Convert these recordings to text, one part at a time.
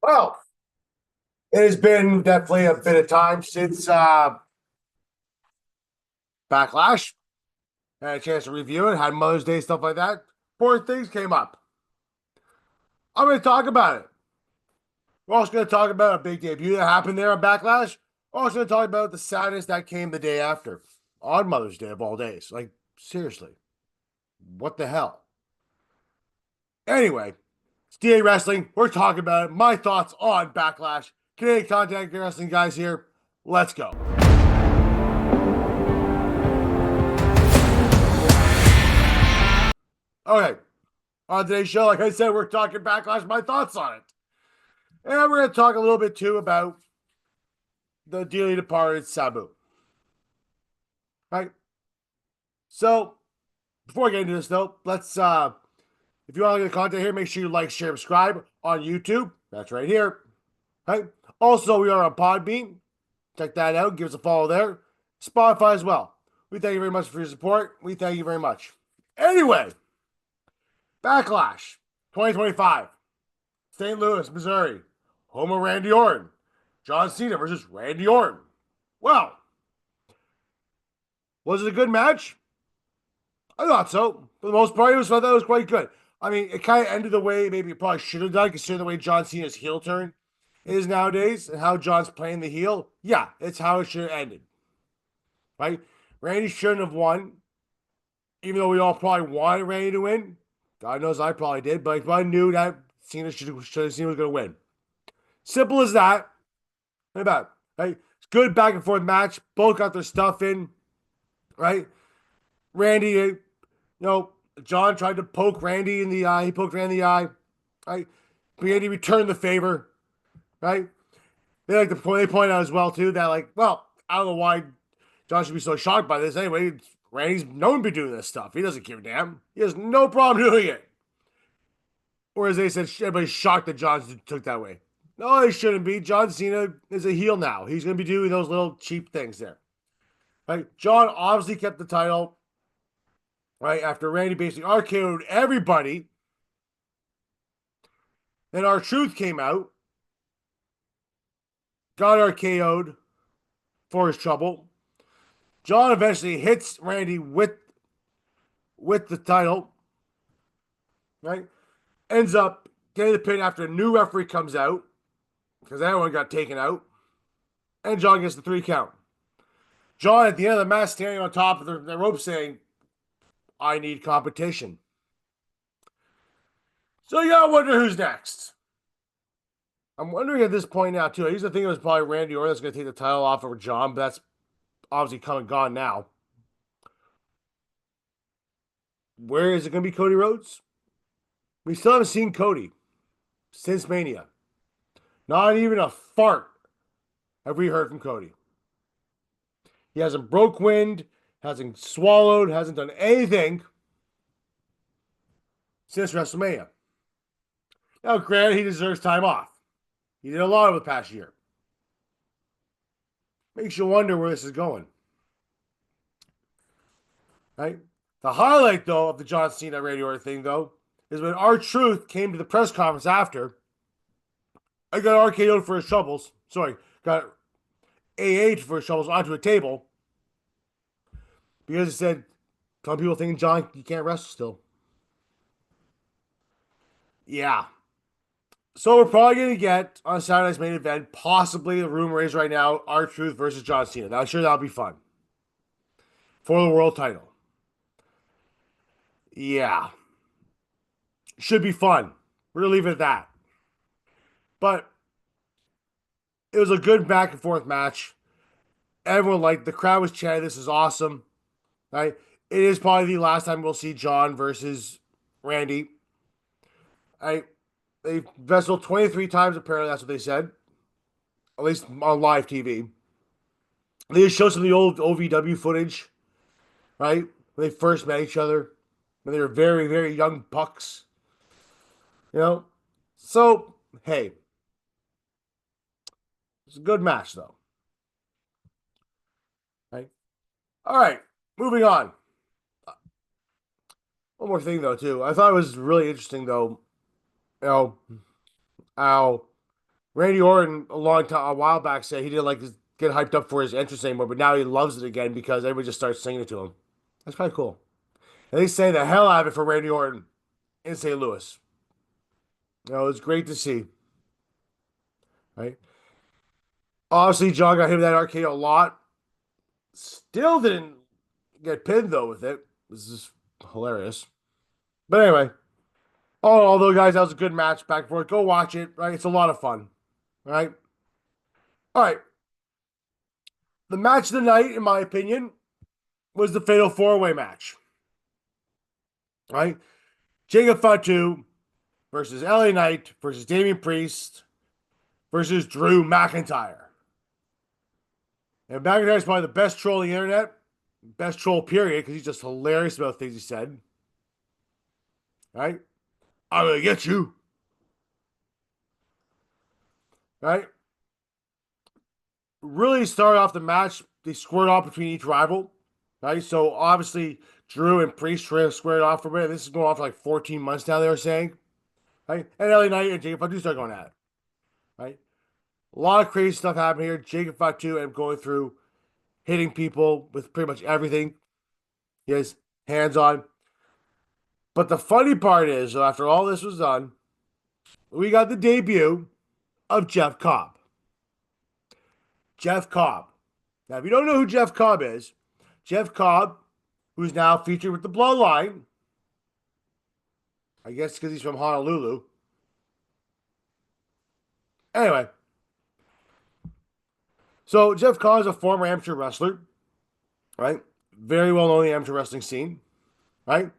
Well, it has been definitely a bit of time since Backlash. Had a chance to review it, had Mother's Day, stuff like that. Four things came up. I'm going to talk about it. We're also going to talk about a big debut that happened there on Backlash. We're also going to talk about the sadness that came the day after, on Mother's Day of all days. Like, seriously, what the hell? Anyway, it's DA Wrestling. We're talking about it. My thoughts on Backlash. Canadian Contact Wrestling guys here. Let's go. Okay. On today's show, like I said, we're talking Backlash, my thoughts on it. And we're going to talk a little bit too about the dearly departed Sabu. Right? So, before I get into this though, let's if you want to get the content here, make sure you like, share, subscribe on YouTube. That's right here. Right? Also, we are on Podbean. Check that out. Give us a follow there. Spotify as well. We thank you very much for your support. We thank you very much. Anyway, Backlash 2025. St. Louis, Missouri. Home of Randy Orton. John Cena versus Randy Orton. Well, was it a good match? I thought so. For the most part, I thought it was quite good. I mean, it kind of ended the way maybe it probably should have done, considering the way John Cena's heel turn is nowadays and how John's playing the heel. Yeah, it's how it should have ended. Right? Randy shouldn't have won, even though we all probably wanted Randy to win. God knows I probably did, but I knew that Cena should have seen was going to win. Simple as that. Think about it, right? It's good back and forth match. Both got their stuff in, right? Randy, John tried to poke Randy in the eye. He poked Randy in the eye, right? Randy returned the favor, right? They point out as well too that I don't know why John should be so shocked by this. Anyway, Randy's known to be doing this stuff. He doesn't give a damn. He has no problem doing it. Or as they said, everybody's shocked that John took that way. No, he shouldn't be. John Cena is a heel now. He's going to be doing those little cheap things there. Right? John obviously kept the title. Right? After Randy basically RKO'd everybody. Then R-Truth came out. Got RKO'd for his trouble. John eventually hits Randy with the title. Right? Ends up getting the pin after a new referee comes out. Because everyone got taken out. And John gets the 3 count. John, at the end of the match, standing on top of the rope saying, I need competition. So you gotta wonder who's next. I'm wondering at this point now, too. I used to think it was probably Randy Orton that's going to take the title off over John, but that's obviously come and gone now. Where is it going to be Cody Rhodes? We still haven't seen Cody since Mania. Not even a fart have we heard from Cody. He hasn't broke wind, hasn't swallowed, hasn't done anything since WrestleMania. Now, granted, he deserves time off. He did a lot over the past year. Makes you wonder where this is going. Right? The highlight, though, of the John Cena Randy Orton thing, though, is when R-Truth came to the press conference after. I got RKO'd for his troubles. Sorry, got AA'd for his troubles onto a table. Because he said, some people thinking, John, you can't wrestle still. Yeah. So we're probably going to get, on Saturday's main event, possibly the rumor is right now, R-Truth versus John Cena. Now, I'm sure that'll be fun. For the world title. Yeah. Should be fun. We're going to leave it at that. But it was a good back and forth match. Everyone liked, the crowd was chanting, this is awesome. Right? It is probably the last time we'll see John versus Randy. Right? They wrestled 23 times, apparently, that's what they said. At least on live TV. They just showed some of the old OVW footage, right? When they first met each other. When they were very, very young pucks. So, hey. It's a good match, though. Right? All right. Moving on. One more thing, though, too. I thought it was really interesting, though. How Randy Orton a while back said he didn't like to get hyped up for his entrance anymore, but now he loves it again because everybody just starts singing it to him. That's kind of cool. And they say the hell out of it for Randy Orton in St. Louis. It's great to see, right? Obviously, John got hit with that arcade a lot. Still didn't get pinned though with it. This is hilarious. But anyway, although guys, that was a good match back and forth. Go watch it. Right, it's a lot of fun. Right. All right. The match of the night, in my opinion, was the Fatal 4-Way match. Right, Jacob Fatu versus LA Knight versus Damian Priest versus Drew McIntyre. And McIntyre is probably the best troll on the internet, best troll period, because he's just hilarious about things he said. Right, I'm gonna get you. Right, really started off the match. They squared off between each rival. Right, so obviously Drew and Priest squared off for a bit. This is going on for like 14 months now. They were saying, right, and LA Knight and Jacob Fatu start going at it. Right, a lot of crazy stuff happening here. Jacob Fatu and going through hitting people with pretty much everything. He has hands on. But the funny part is, after all this was done, we got the debut of Jeff Cobb. Jeff Cobb. Now, if you don't know who Jeff Cobb is, Jeff Cobb, who's now featured with the Bloodline, I guess because he's from Honolulu. Anyway, so Jeff Cobb is a former amateur wrestler, right? Very well known in the amateur wrestling scene, right?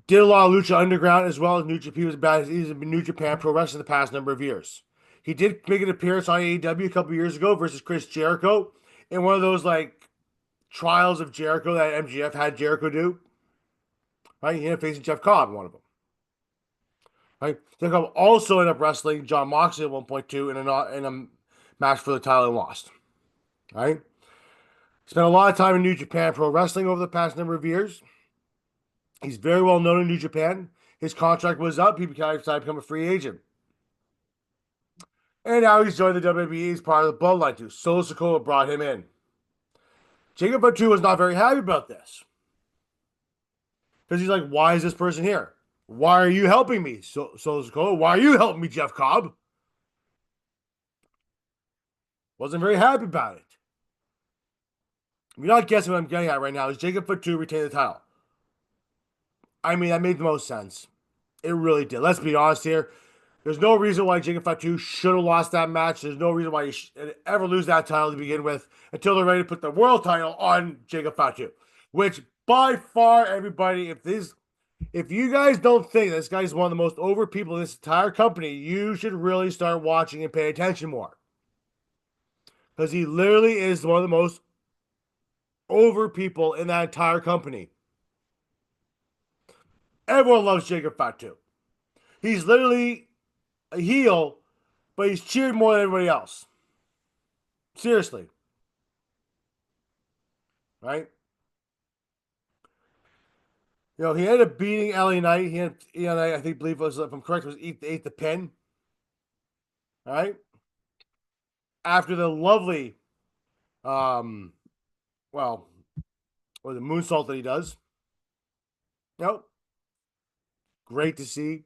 Did a lot of Lucha Underground as well as New Japan. He's been New Japan Pro Wrestling the past number of years. He did make an appearance on AEW a couple years ago versus Chris Jericho in one of those like trials of Jericho that MGF had Jericho do. Right, he ended up facing Jeff Cobb in one of them. Right, Jeff Cobb also ended up wrestling John Moxley at 1.2 in a match for the title and lost. Right, spent a lot of time in New Japan Pro Wrestling over the past number of years. He's very well known in New Japan. His contract was up. He decided to become a free agent. And now he's joined the WWE. He's part of the Bloodline too. Solo Sikoa brought him in. Jacob Fatu was not very happy about this. Because he's like, why is this person here? Why are you helping me? Solo Sikoa, why are you helping me, Jeff Cobb? Wasn't very happy about it. You're not guessing what I'm getting at right now. Is Jacob Fatu retain the title? I mean, that made the most sense. It really did. Let's be honest here. There's no reason why Jacob Fatu should have lost that match. There's no reason why he should ever lose that title to begin with until they're ready to put the world title on Jacob Fatu. Which, by far, everybody, if you guys don't think this guy's one of the most over people in this entire company, you should really start watching and pay attention more. Because he literally is one of the most over people in that entire company. Everyone loves Jacob Fatu. He's literally a heel, but he's cheered more than everybody else. Seriously. Right? He ended up beating LA Knight. I think, believe was, if I'm correct, was ate the pin. All right. After the lovely, or the moonsault that he does. Nope. Great to see.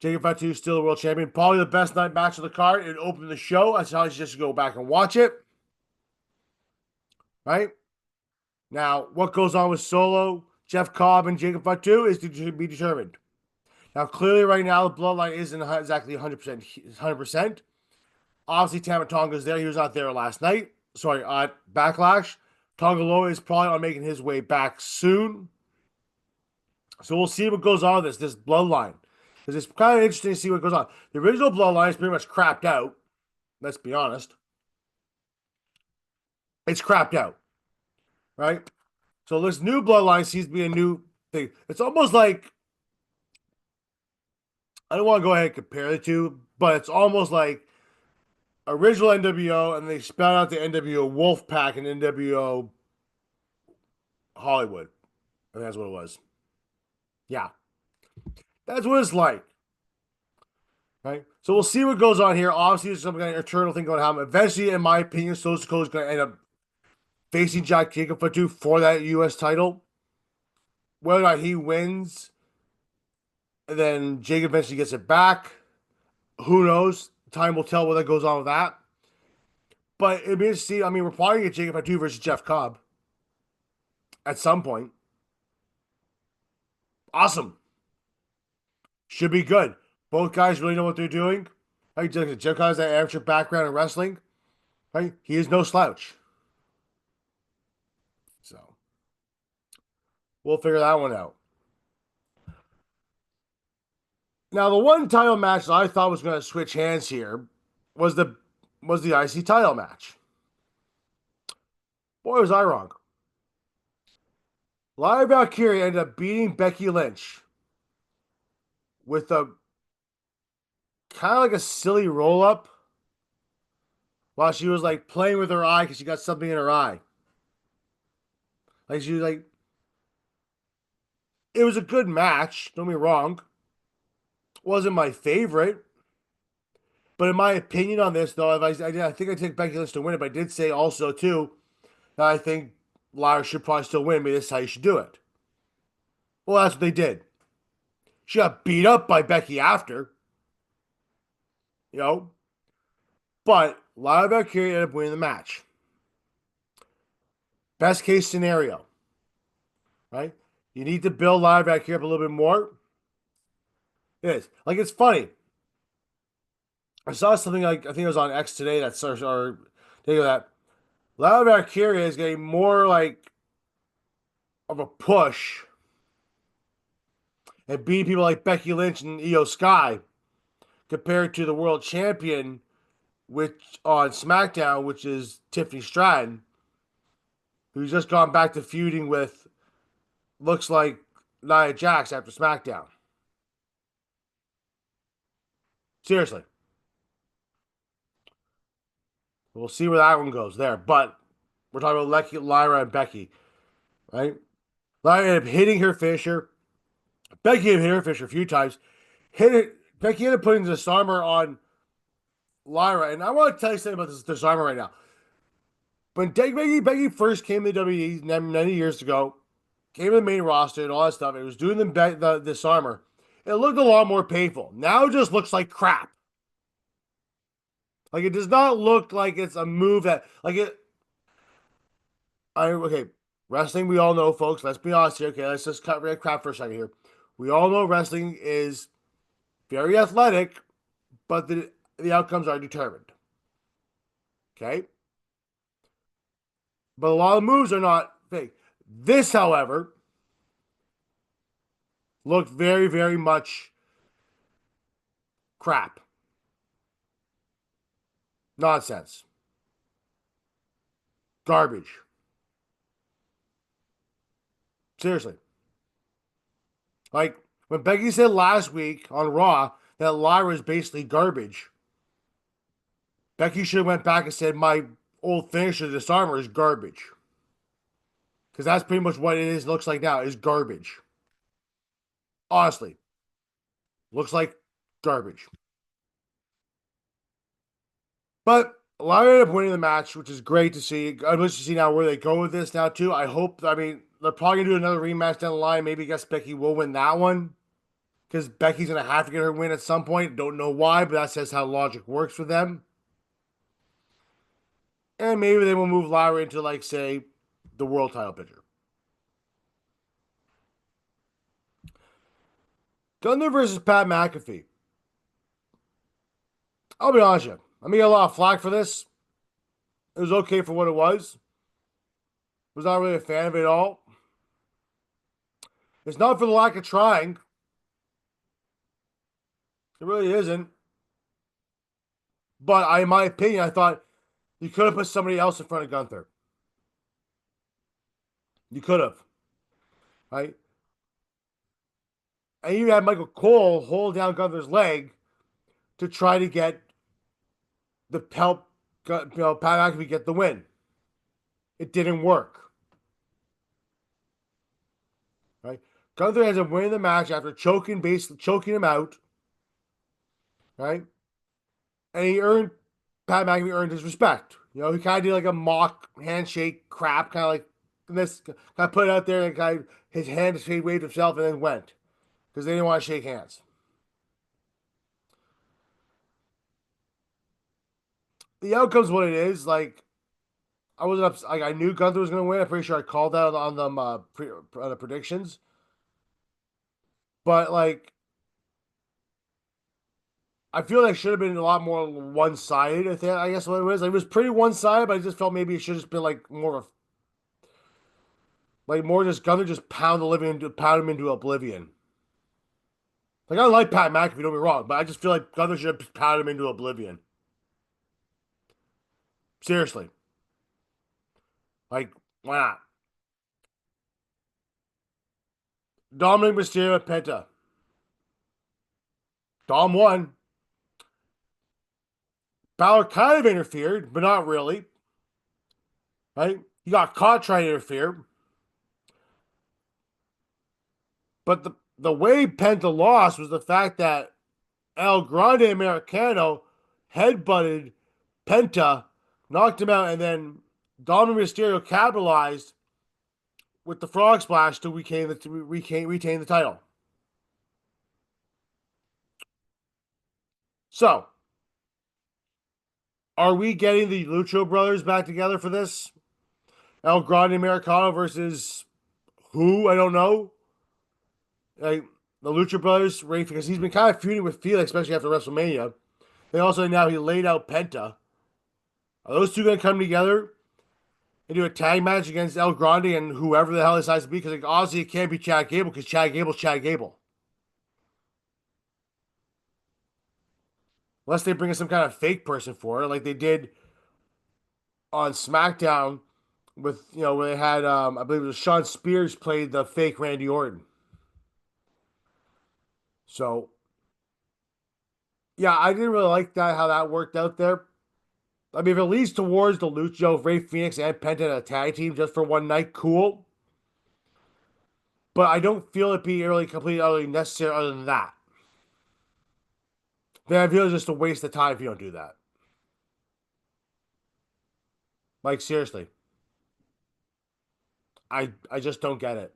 Jacob Fatu is still the world champion. Probably the best night match of the card. It opened the show. I tell you just to go back and watch it. Right? Now, what goes on with Solo, Jeff Cobb, and Jacob Fatu is to be determined. Now, clearly, right now, the bloodline isn't exactly 100%. 100%. Obviously, Tama Tonga's there. He was not there last night. Sorry, Backlash. Tonga Loa is probably on making his way back soon. So we'll see what goes on with this bloodline. Because it's kind of interesting to see what goes on. The original bloodline is pretty much crapped out. Let's be honest. It's crapped out. Right? So this new bloodline seems to be a new thing. It's almost like, I don't want to go ahead and compare the two, but it's almost like original NWO and they spelled out the NWO Wolfpack and NWO Hollywood. I think that's what it was. Yeah. That's what it's like. Right. So we'll see what goes on here. Obviously, there's some kind of internal thing going to happen. Eventually, in my opinion, Stone Cold is going to end up facing Jacob Fatu for that U.S. title. Whether or not he wins, and then Jacob eventually gets it back. Who knows? Time will tell what goes on with that. But it'd be interesting to see. I mean, we're probably going to get Jacob Fatu versus Jeff Cobb at some point. Awesome. Should be good. Both guys really know what they're doing. Right? Jeff Cobb has that amateur background in wrestling. Right? He is no slouch. So we'll figure that one out. Now, the one title match that I thought was going to switch hands here was the IC title match. Boy, was I wrong. Lyra Valkyria ended up beating Becky Lynch with a kind of like a silly roll up while she was like playing with her eye because she got something in her eye. Like she was like, it was a good match. Don't be wrong. Wasn't my favorite. But in my opinion on this, though, I think I take Becky Lynch to win it. But I did say also, too, that I think Lyra should probably still win. Maybe this is how you should do it. Well, that's what they did. She got beat up by Becky after, you know. But Lyra Valkyria ended up winning the match. Best case scenario, right? You need to build Lyra Valkyria up a little bit more. It is. Like, it's funny. I saw something like, I think it was on X today that starts, or think of that. Lyra Valkyria is getting more like of a push and beating people like Becky Lynch and Io Sky compared to the world champion, which on SmackDown, which is Tiffany Stratton, who's just gone back to feuding with looks like Nia Jax after SmackDown. Seriously. We'll see where that one goes there. But we're talking about Lyra and Becky, right? Lyra ended up hitting her Fisher. Becky hit her Fisher a few times. Hit it. Becky ended up putting the disarmer on Lyra. And I want to tell you something about this disarmer right now. When Becky first came to WWE many years ago, came to the main roster and all that stuff, it was doing the disarmer. It looked a lot more painful. Now it just looks like crap. Like, it does not look like it's a move that, like it. Okay, wrestling, we all know, folks. Let's be honest here. Okay, let's just cut red crap for a second here. We all know wrestling is very athletic, but the outcomes are determined. Okay? But a lot of moves are not fake. This, however, looked very, very much crap. Nonsense. Garbage. Seriously. Like, when Becky said last week on Raw that Lyra is basically garbage, Becky should have went back and said, my old finisher, disarmer, is garbage. Because that's pretty much what it is, looks like now, is garbage. Honestly. Looks like garbage. But Lyra ended up winning the match, which is great to see. I'd like to see now where they go with this now, too. I hope, I mean, they're probably going to do another rematch down the line. Maybe I guess Becky will win that one. Because Becky's going to have to get her win at some point. Don't know why, but that says how logic works for them. And maybe they will move Lyra into, like, say, the world title picture. Gunther versus Pat McAfee. I'll be honest with you. I'm going to get a lot of flack for this. It was okay for what it was. Was not really a fan of it at all. It's not for the lack of trying. It really isn't. But in my opinion, I thought you could have put somebody else in front of Gunther. You could have. Right? And you had Michael Cole hold down Gunther's leg to try to get the help, Pat McAfee get the win. It didn't work. Right? Gunther ends up winning the match after choking him out. right? And Pat McAfee earned his respect. You know, he kind of did like a mock handshake crap, kind of like this, kind of put it out there, and kind of his hand waved himself and then went because they didn't want to shake hands. The outcome's what it is. Like I wasn't up, like I knew Gunther was going to win. I'm pretty sure I called that on them on the predictions. But like I feel like it should have been a lot more one sided. I think I guess what it was. Like, it was pretty one sided, but I just felt maybe it should have just been like more of like more just Gunther just pound him into oblivion. Like I like Pat McAfee, don't be wrong, but I just feel like Gunther should have pounded him into oblivion. Seriously, like why not? Dominic Mysterio and Penta. Dom won. Balor kind of interfered, but not really. Right? He got caught trying to interfere. But the way Penta lost was the fact that El Grande Americano headbutted Penta, knocked him out, and then Dominic Mysterio capitalized with the frog splash to retain the title. So, are we getting the Lucho brothers back together for this? El Grande Americano versus who? I don't know. Like the Lucha brothers, Ray, because he's been kind of feuding with Felix, especially after WrestleMania. They also now he laid out Penta. Are those two going to come together and do a tag match against El Grande and whoever the hell this has to be? Because like, obviously it can't be Chad Gable because Chad Gable's Chad Gable. Unless they bring in some kind of fake person for it, like they did on SmackDown with where they had I believe it was Sean Spears played the fake Randy Orton. So yeah, I didn't really like that how that worked out there. I mean, if it leads towards the Lucho, Ray Phoenix, and Penta in a tag team just for one night, cool. But I don't feel it be really completely utterly necessary other than that. Then I feel it's just a waste of time if you don't do that. Like seriously, I just don't get it.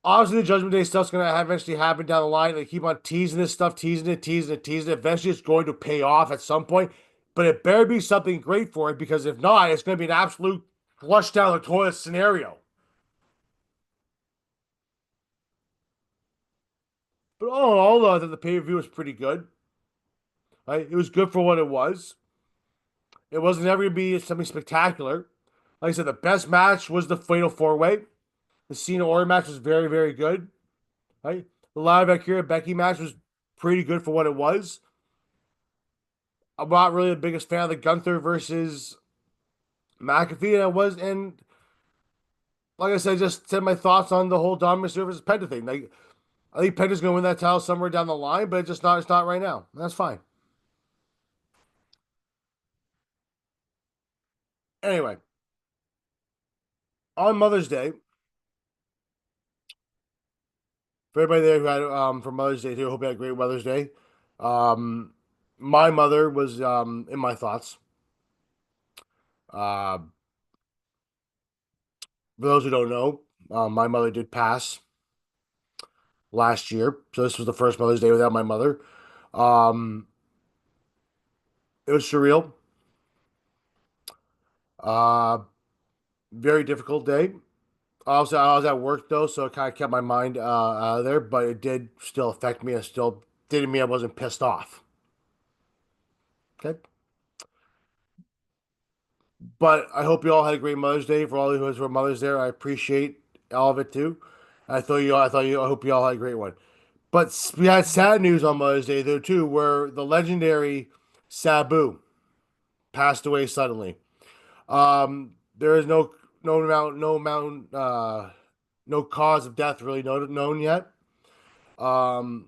Obviously, the Judgment Day stuff's gonna eventually happen down the line. They keep on teasing this stuff, teasing it, teasing it, teasing it. Eventually, it's going to pay off at some point. But it better be something great for it because if not, it's going to be an absolute flush down the toilet scenario. But all in all, though, I thought the pay per view was pretty good. Right? It was good for what it was. It wasn't ever going to be something spectacular. Like I said, the best match was the Fatal Four Way. The CENA Order match was very, very good. Right? The Live Akira Becky match was pretty good for what it was. I'm not really the biggest fan of the Gunther versus McAfee, and I was, and like I said, just said my thoughts on the whole Dominic Mysterio versus Penta thing. Like, I think Penta's going to win that title somewhere down the line, but it's not right now. That's fine. Anyway, on Mother's Day, for everybody there who had for Mother's Day too, I hope you had a great Mother's Day. Um, my mother was in my thoughts. Uh, for those who don't know, my mother did pass last year, so this was the first Mother's Day without my mother. Um, it was surreal. Uh, very difficult day. Also, I was at work though, so it kind of kept my mind out of there, but it did still affect me. It still didn't mean I wasn't pissed off. Okay. But I hope you all had a great Mother's Day. For all who were mothers there, I appreciate all of it too. I hope you all had a great one. But we had sad news on Mother's Day though too, where the legendary Sabu passed away suddenly. There is no cause of death really known yet. Um,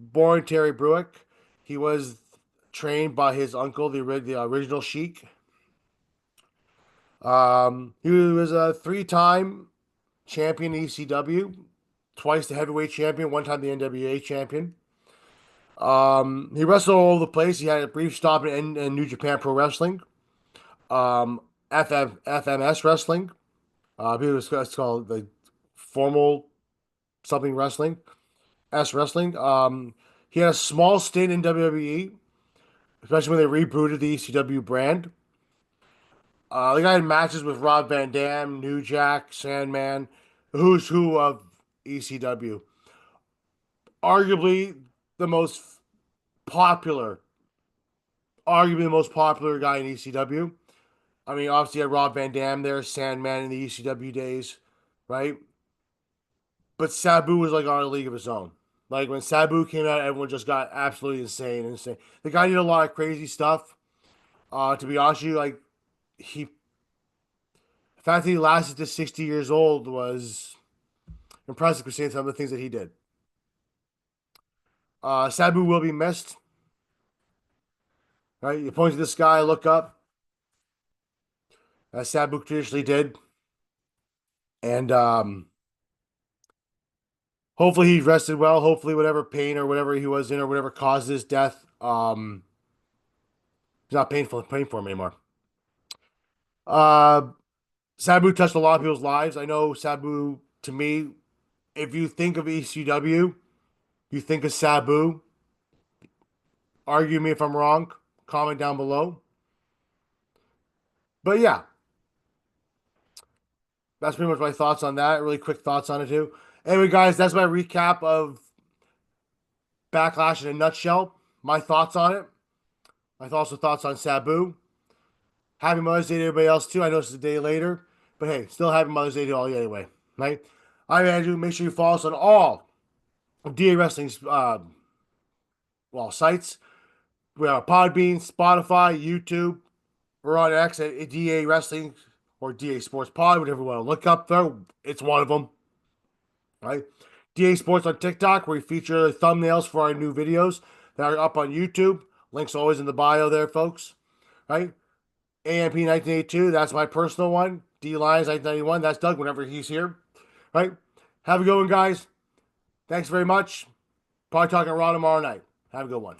Born Terry Bruick, he was trained by his uncle, the original Sheik. He was a three-time champion ECW. twice the heavyweight champion, one time the NWA champion. He wrestled all over the place. He had a brief stop in New Japan Pro Wrestling, FMS Wrestling. It's called the Formal something Wrestling, S Wrestling. He had a small stint in WWE, especially when they rebooted the ECW brand. The guy had matches with Rob Van Dam, New Jack, Sandman, who's who of ECW. Arguably the most popular, arguably the most popular guy in ECW. I mean, obviously, you had Rob Van Dam there, Sandman in the ECW days, right? But Sabu was like on a league of his own. Like when Sabu came out, everyone just got absolutely insane. The guy did a lot of crazy stuff. To be honest with you, like he, the fact that he lasted to 60 years old was impressive considering some of the things that he did. Sabu will be missed. Right, you point to the sky, look up, as Sabu traditionally did, and hopefully he rested well. Hopefully, whatever pain or whatever he was in or whatever caused his death, it's not pain for him anymore. Uh, Sabu touched a lot of people's lives. I know Sabu, to me, if you think of ECW, you think of Sabu. Argue me if I'm wrong. Comment down below. But yeah, that's pretty much my thoughts on that. Really quick thoughts on it too. Anyway, guys, that's my recap of Backlash in a nutshell. My thoughts on it. My thoughts on Sabu. Happy Mother's Day to everybody else too. I know it's a day later, but hey, still happy Mother's Day to all you anyway. Right? I'm Andrew. Make sure you follow us on all DA Wrestling's sites. We are Podbean, Spotify, YouTube. We're on X at DA Wrestling or DA Sports Pod, whatever you want to look up there. It's one of them. Right? DA Sports on TikTok, where we feature thumbnails for our new videos that are up on YouTube. Links always in the bio there, folks. Right? AMP 1982, that's my personal one. D Lions 1991, that's Doug whenever he's here. Right? Have a good one, guys. Thanks very much. Probably talking Raw tomorrow night. Have a good one.